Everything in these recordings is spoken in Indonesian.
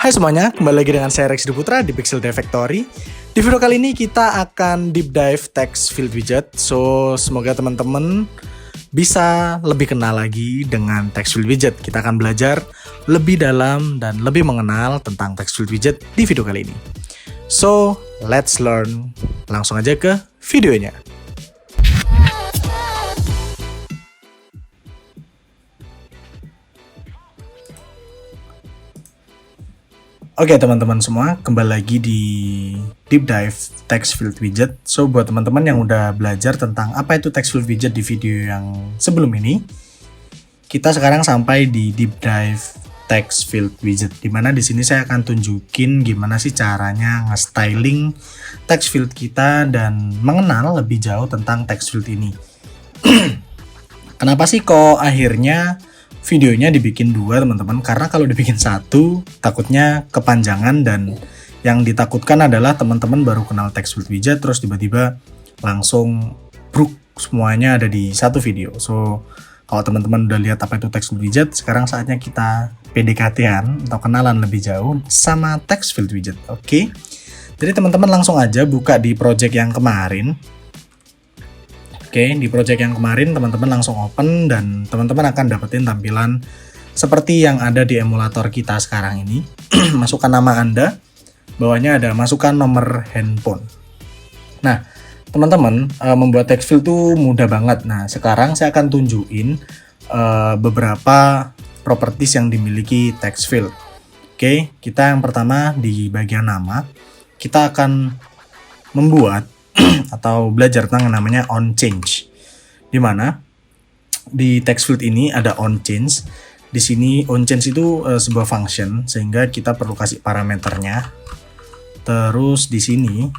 Hai semuanya, kembali lagi dengan saya Rex Putra di Pixel Dev Factory. Di video kali ini kita akan deep dive text field widget. So, semoga teman-teman bisa lebih kenal lagi dengan text field widget. Kita akan belajar lebih dalam dan lebih mengenal tentang text field widget di video kali ini. So, let's learn. Langsung aja ke videonya. Oke teman-teman semua, kembali lagi di Deep Dive Text Field Widget. So buat teman-teman yang udah belajar tentang apa itu text field widget di video yang sebelum ini, kita sekarang sampai di Deep Dive Text Field Widget, dimana di sini saya akan tunjukin gimana sih caranya nge-styling text field kita dan mengenal lebih jauh tentang text field ini. Kenapa sih kok akhirnya videonya dibikin dua teman-teman? Karena kalau dibikin satu takutnya kepanjangan, dan yang ditakutkan adalah teman-teman baru kenal text field widget terus tiba-tiba langsung bruk semuanya ada di satu video. So kalau teman-teman udah lihat apa itu text field widget, sekarang saatnya kita PDKT-an atau kenalan lebih jauh sama text field widget. Oke. Jadi teman-teman langsung aja buka di project yang kemarin. Oke, di project yang kemarin teman-teman langsung open dan teman-teman akan dapetin tampilan seperti yang ada di emulator kita sekarang ini. Masukkan nama Anda, bawahnya ada masukkan nomor handphone. Nah, teman-teman membuat text field tuh mudah banget. Nah, sekarang saya akan tunjukin beberapa properties yang dimiliki text field. Oke, kita yang pertama di bagian nama, kita akan membuat atau belajar tentang namanya onChange, di mana di text field ini ada onChange. Di sini onChange itu sebuah function, sehingga kita perlu kasih parameternya. Terus di sini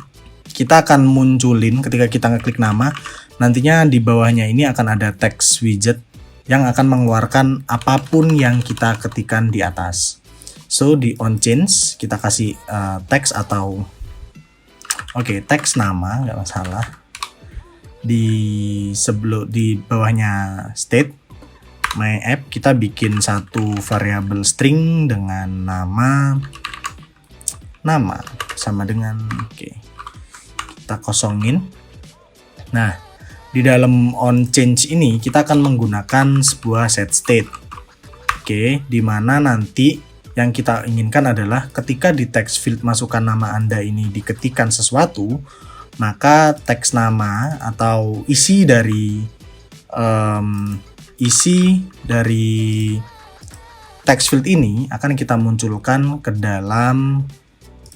kita akan munculin ketika kita ngeklik nama, nantinya di bawahnya ini akan ada text widget yang akan mengeluarkan apapun yang kita ketikkan di atas. So di onChange kita kasih text atau teks nama, nggak masalah. Di bawahnya state my app kita bikin satu variabel string dengan nama sama dengan kita kosongin. Nah, di dalam onChange ini kita akan menggunakan sebuah set state. Di mana nanti yang kita inginkan adalah ketika di text field masukkan nama Anda ini diketikkan sesuatu, maka teks nama atau isi dari text field ini akan kita munculkan ke dalam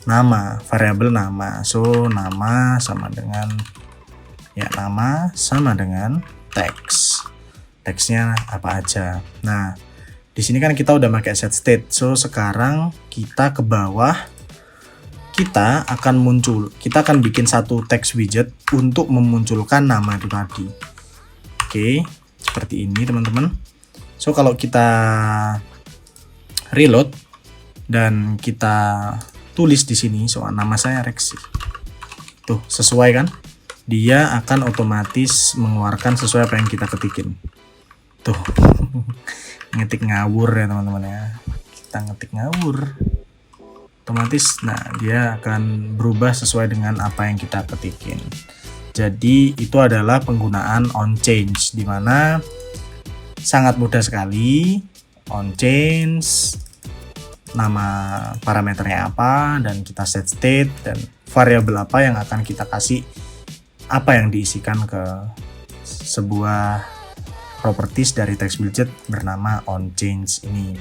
nama, variabel nama. So nama sama dengan teks. Teksnya apa aja. Nah, di sini kan kita udah pakai set state. So sekarang kita ke bawah, kita akan bikin satu text widget untuk memunculkan nama itu tadi. Seperti ini teman-teman. So kalau kita reload dan kita tulis di sini, so nama saya Rex. Tuh, sesuai kan? Dia akan otomatis mengeluarkan sesuai apa yang kita ketikin. Tuh. Ngetik ngawur ya teman-teman ya. Kita ngetik ngawur, otomatis dia akan berubah sesuai dengan apa yang kita ketikin. Jadi itu adalah penggunaan onChange, di mana sangat mudah sekali. onChange, nama parameternya apa, dan kita set state dan variabel apa yang akan kita kasih, apa yang diisikan ke sebuah properties dari text widget bernama onChange ini.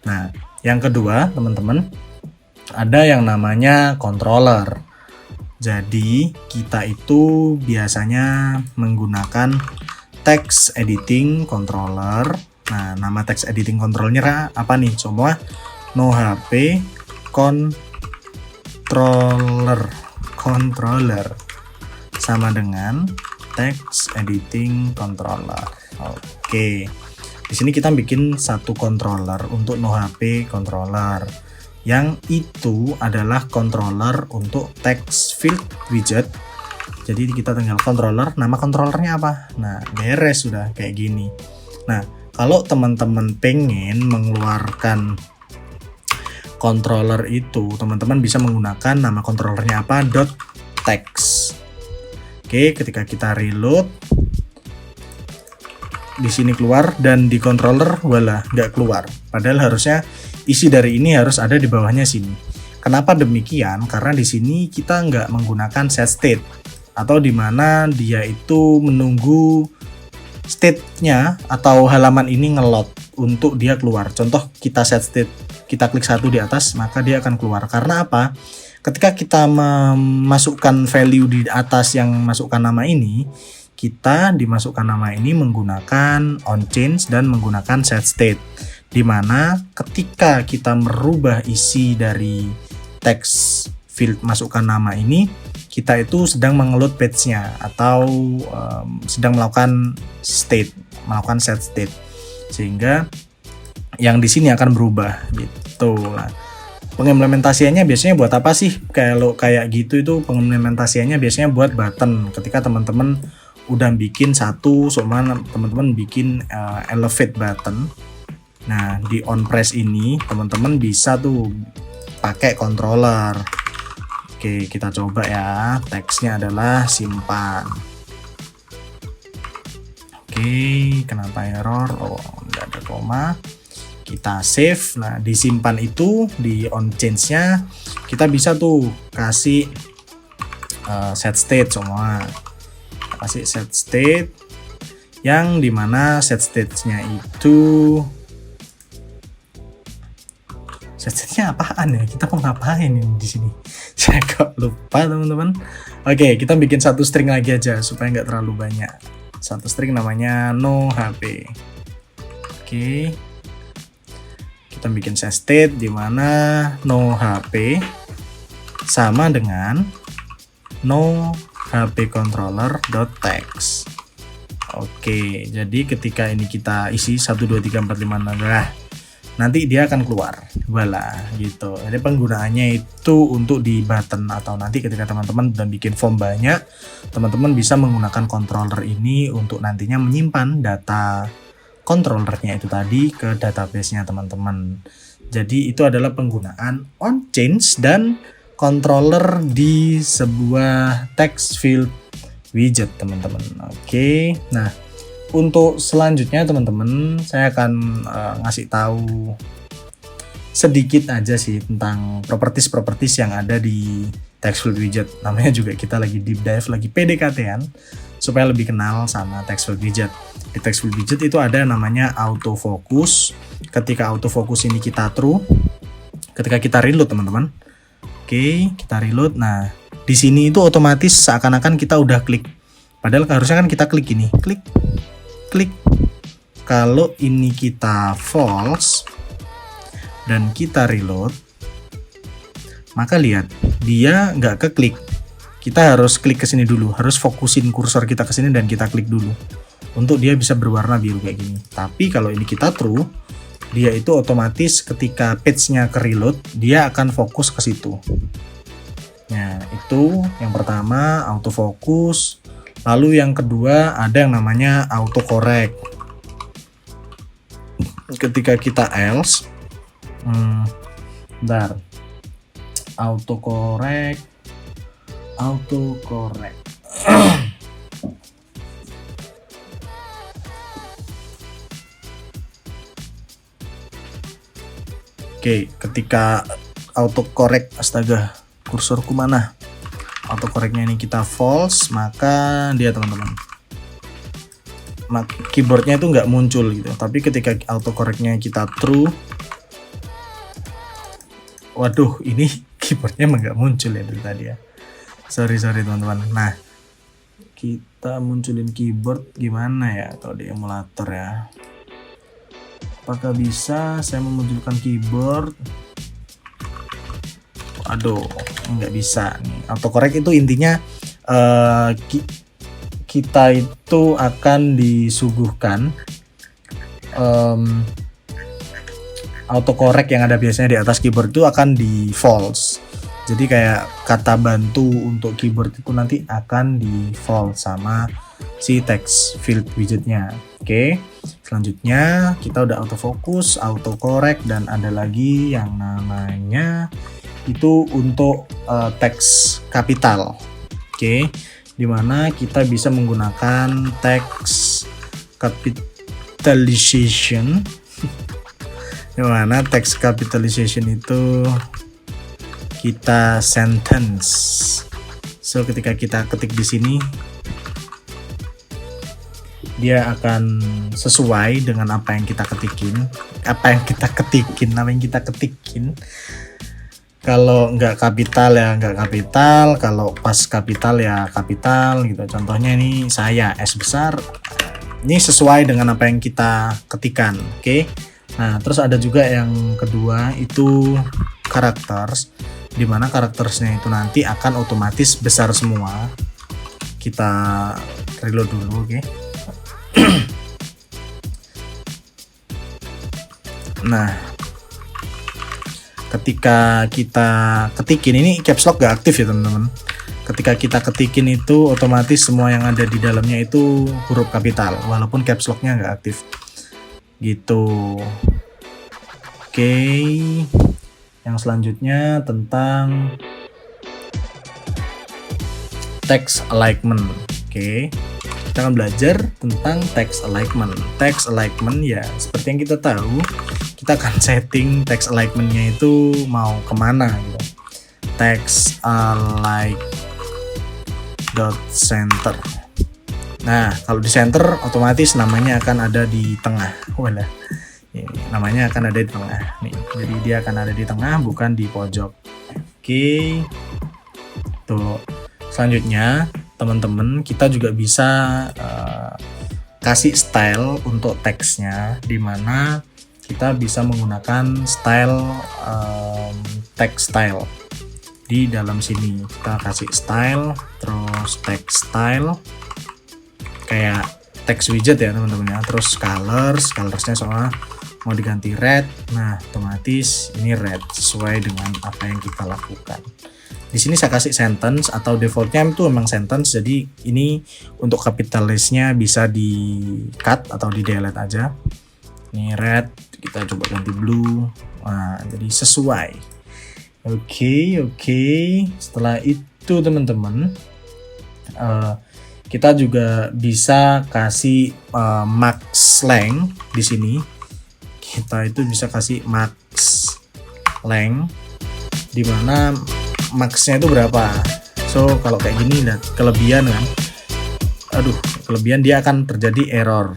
Nah, yang kedua teman-teman, ada yang namanya controller. Jadi kita itu biasanya menggunakan text editing controller. Nah, nama text editing controllernya apa nih? Semua NoHP controller sama dengan text editing controller. Di sini kita bikin satu controller untuk NoHP controller, yang itu adalah controller untuk text field widget. Jadi kita tinggal controller, nama controllernya apa? Nah, beres sudah kayak gini. Nah, kalau teman-teman pengen mengeluarkan controller itu, teman-teman bisa menggunakan nama controllernya apa, .text. Oke, ketika kita reload, di sini keluar, dan di controller wala nggak keluar. Padahal harusnya isi dari ini harus ada di bawahnya sini. Kenapa demikian? Karena di sini kita nggak menggunakan set state, atau dimana dia itu menunggu state-nya atau halaman ini ngelot untuk dia keluar. Contoh kita set state, kita klik satu di atas, maka dia akan keluar. Karena apa? Ketika kita memasukkan value di atas yang masukkan nama ini, kita dimasukkan nama ini menggunakan onChange dan menggunakan set state, dimana ketika kita merubah isi dari text field masukkan nama ini, kita itu sedang mengeload page-nya atau sedang melakukan set state, sehingga yang di sini akan berubah gitu. Nah, pengimplementasiannya biasanya buat apa sih? Kalau kayak gitu itu pengimplementasiannya biasanya buat button. Ketika teman-teman udah bikin satu, soalnya teman-teman bikin elevate button. Nah, di on press ini teman-teman bisa tuh pakai controller. Oke, kita coba ya. Teksnya adalah simpan. Oke, kenapa error? Oh, nggak ada koma. Kita save. Nah, disimpan itu di on change-nya kita bisa tuh kasih set state semua. Kasih set state yang dimana set state-nya itu set state-nya apaan ya? Kita mau ngapain ini di sini? Saya kok lupa teman-teman. Oke, kita bikin satu string lagi aja supaya nggak terlalu banyak. Satu string namanya no HP. Oke, kita bikin set state dimana no HP sama dengan no HP controller.text. Oke, jadi ketika ini kita isi 1 2 3 4 5 6, nanti dia akan keluar. Wala gitu. Jadi penggunaannya itu untuk di button, atau nanti ketika teman-teman udah bikin form banyak, teman-teman bisa menggunakan controller ini untuk nantinya menyimpan data controllernya itu tadi ke database-nya teman-teman. Jadi itu adalah penggunaan onChange dan controller di sebuah text field widget teman-teman. Oke, nah untuk selanjutnya teman-teman saya akan ngasih tahu sedikit aja sih tentang properties yang ada di text field widget. Namanya juga kita lagi deep dive, lagi PDKT-an supaya lebih kenal sama text field widget. Di text field widget itu ada namanya autofocus. Ketika autofocus ini kita true, ketika kita reload teman-teman. Oke, kita reload. Nah, di sini itu otomatis seakan-akan kita udah klik. Padahal harusnya kan kita klik ini, klik. Kalau ini kita false dan kita reload, maka lihat dia nggak keklik. Kita harus klik ke sini dulu, harus fokusin kursor kita ke sini dan kita klik dulu untuk dia bisa berwarna biru kayak gini. Tapi kalau ini kita true, dia itu otomatis ketika page-nya ke reload, dia akan fokus ke situ. Nah, itu yang pertama autofocus. Lalu yang kedua ada yang namanya autocorrect. Ketika kita else, bentar, autocorrect. Oke, ketika autocorrect, astaga, kursorku mana? Autocorrectnya ini kita false, maka dia teman-teman, keyboardnya itu nggak muncul gitu. Tapi ketika autocorrectnya kita true, waduh, ini keyboardnya emang nggak muncul ya dari tadi ya. Sorry teman-teman. Nah, kita munculin keyboard gimana ya kalau di emulator ya? Apakah bisa saya memunculkan keyboard? Aduh, nggak bisa nih. Autocorrect itu intinya kita itu akan disuguhkan autocorrect yang ada biasanya di atas keyboard itu akan di false. Jadi kayak kata bantu untuk keyboard itu nanti akan di false sama si text field widgetnya. Oke, selanjutnya kita udah autofocus, autocorrect, dan ada lagi yang namanya itu untuk teks kapital. Oke, dimana kita bisa menggunakan teks capitalization. Dimana teks capitalization itu kita sentence. So ketika kita ketik di sini, dia akan sesuai dengan apa yang kita ketikin. Kalau nggak kapital ya nggak kapital, kalau pas kapital ya kapital gitu. Contohnya ini saya S besar, ini sesuai dengan apa yang kita ketikan. Oke. Nah terus ada juga yang kedua itu characters, dimana karaktersnya itu nanti akan otomatis besar semua. Kita reload dulu, oke. Nah, ketika kita ketikin, ini caps lock gak aktif ya teman-teman. Ketika kita ketikin itu otomatis semua yang ada di dalamnya itu huruf kapital, walaupun caps locknya gak aktif. Gitu. Oke. Yang selanjutnya tentang text alignment. Oke. Kita akan belajar tentang text alignment. Text alignment ya seperti yang kita tahu, kita akan setting text alignment-nya itu mau kemana gitu. Text align dot center. Nah kalau di center otomatis namanya akan ada di tengah. Walah, namanya akan ada di tengah nih. Jadi dia akan ada di tengah, bukan di pojok. Oke. Tuh. Selanjutnya teman-teman kita juga bisa kasih style untuk teksnya, dimana kita bisa menggunakan style text style di dalam sini. Kita kasih style, terus text style kayak text widget ya teman-teman ya. Terus colorsnya soalnya mau diganti red, nah otomatis ini red sesuai dengan apa yang kita lakukan. Di sini saya kasih sentence atau defaultnya itu memang sentence, jadi ini untuk kapitalisnya bisa di cut atau di delete aja. Ini red, kita coba ganti blue. Nah, jadi sesuai. Oke. Setelah itu teman-teman, kita juga bisa kasih max length di sini. Kita itu bisa kasih max length, dimana maxnya itu berapa. So kalau kayak gini lihat kelebihan kan, kelebihan dia akan terjadi error.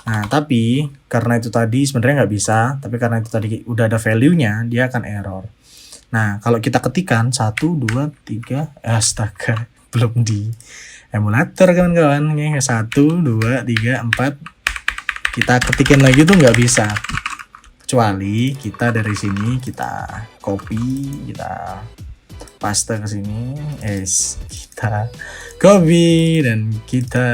Nah tapi karena itu tadi sebenarnya nggak bisa, tapi karena itu tadi udah ada value-nya, dia akan error. Nah kalau kita ketikan 1, 2, 3, astaga belum di emulator kawan-kawan. 1, 2, 3, 4 kita ketikin lagi tuh nggak bisa, kecuali kita dari sini kita copy, kita paste ke sini, kita copy dan kita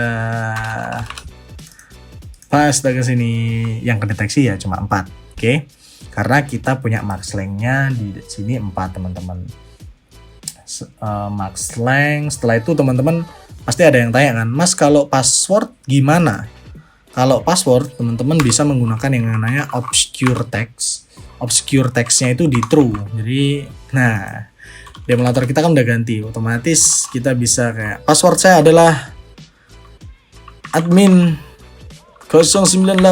paste ke sini. Yang kedeteksi ya cuma 4, oke? Karena kita punya max length-nya di sini 4 teman-teman. Max length. Setelah itu teman-teman pasti ada yang tanya kan, Mas kalau password gimana? Kalau password teman-teman bisa menggunakan yang namanya obscure text. Obscure text-nya itu di true. Jadi nah di emulator kita kan udah ganti, otomatis kita bisa kayak password saya adalah admin 098.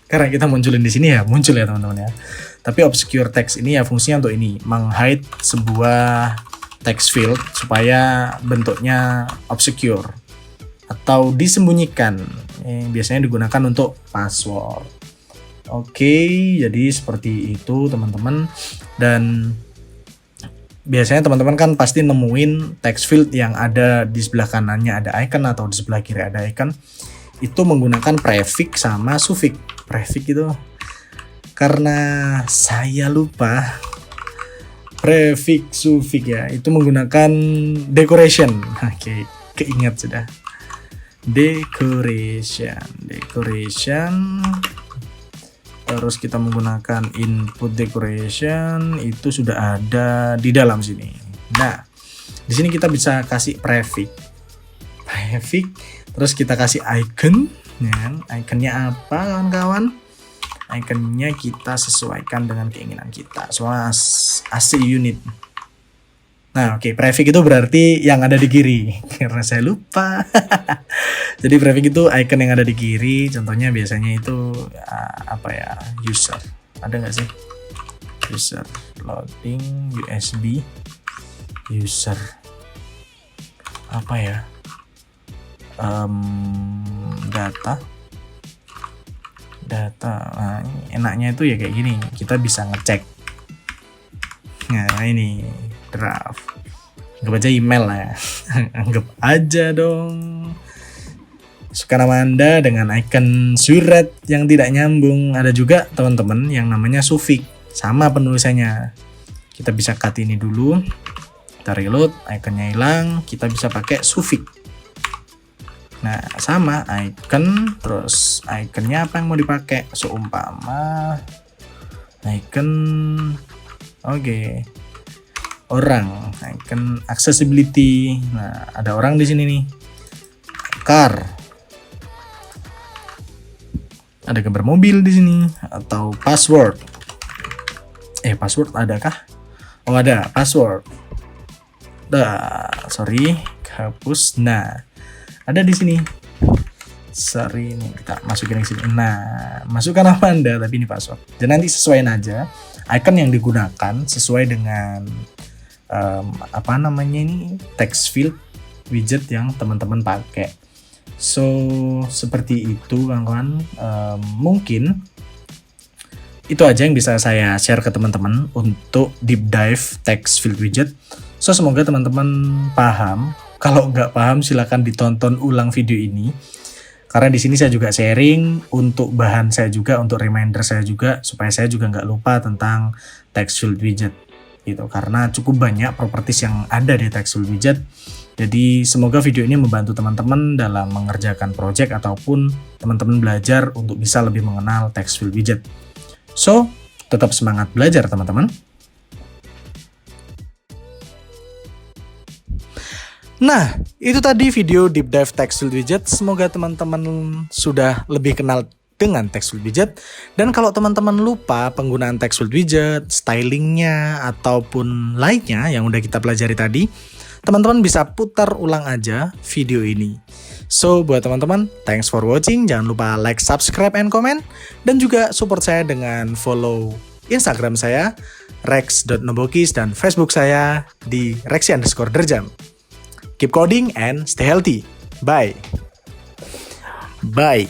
Karena kita munculin di sini ya, muncul ya teman-teman ya. Tapi obscure text ini ya fungsinya untuk ini, menghide sebuah text field supaya bentuknya obscure atau disembunyikan. Biasanya digunakan untuk password. Oke, jadi seperti itu teman-teman. Dan biasanya teman-teman kan pasti nemuin text field yang ada di sebelah kanannya ada icon atau di sebelah kiri ada icon. Itu menggunakan prefix sama suffix. Prefix itu karena saya lupa, prefix suffix ya, itu menggunakan decoration. Oke, keingat sudah. Decoration. Terus kita menggunakan input decoration, itu sudah ada di dalam sini. Nah, di sini kita bisa kasih prefix, Terus kita kasih icon, ya. Iconnya apa kawan-kawan? Iconnya kita sesuaikan dengan keinginan kita. Soalnya AC unit. Nah, oke, prefix itu berarti yang ada di kiri. Karena saya lupa. Jadi prefix itu icon yang ada di kiri. Contohnya biasanya itu apa ya? User. Ada nggak sih? User loading USB user. Apa ya? Data. Nah, enaknya itu ya kayak gini. Kita bisa ngecek. Nah, ini draft. Anggap aja email lah ya. Anggap aja dong. Suka nama Anda dengan icon surat yang tidak nyambung. Ada juga teman-teman yang namanya suffix. Sama penulisannya. Kita bisa cut ini dulu. Kita reload, iconnya hilang. Kita bisa pakai suffix. Nah, sama icon, terus iconnya apa yang mau dipakai? Seumpama icon, oke. Orang, icon accessibility. Nah, ada orang di sini nih. Car. Ada gambar mobil di sini atau password. Password adakah? Oh, ada password. Sorry, hapus. Nah, ada di sini. Sorry, ini kita masukin di sini. Nah, masukkan apa Anda, tapi ini password. Dan nanti sesuaiin aja icon yang digunakan sesuai dengan apa namanya ini, text field widget yang teman-teman pakai. So, seperti itu kawan-kawan. Mungkin itu aja yang bisa saya share ke teman-teman untuk deep dive text field widget. So, semoga teman-teman paham. Kalau nggak paham silahkan ditonton ulang video ini. Karena di sini saya juga sharing untuk bahan saya juga, untuk reminder saya juga, supaya saya juga nggak lupa tentang text field widget. Gitu. Karena cukup banyak properties yang ada di text field widget. Jadi semoga video ini membantu teman-teman dalam mengerjakan project ataupun teman-teman belajar untuk bisa lebih mengenal text field widget. So, tetap semangat belajar teman-teman. Nah, itu tadi video deep dive text field widget. Semoga teman-teman sudah lebih kenal dengan text field widget. Dan kalau teman-teman lupa penggunaan text field widget, stylingnya, ataupun lainnya yang udah kita pelajari tadi, teman-teman bisa putar ulang aja video ini. So, buat teman-teman, thanks for watching. Jangan lupa like, subscribe, and comment. Dan juga support saya dengan follow Instagram saya, rex.nobokis, dan Facebook saya di rexy_derjam. Keep coding and stay healthy. Bye. Bye.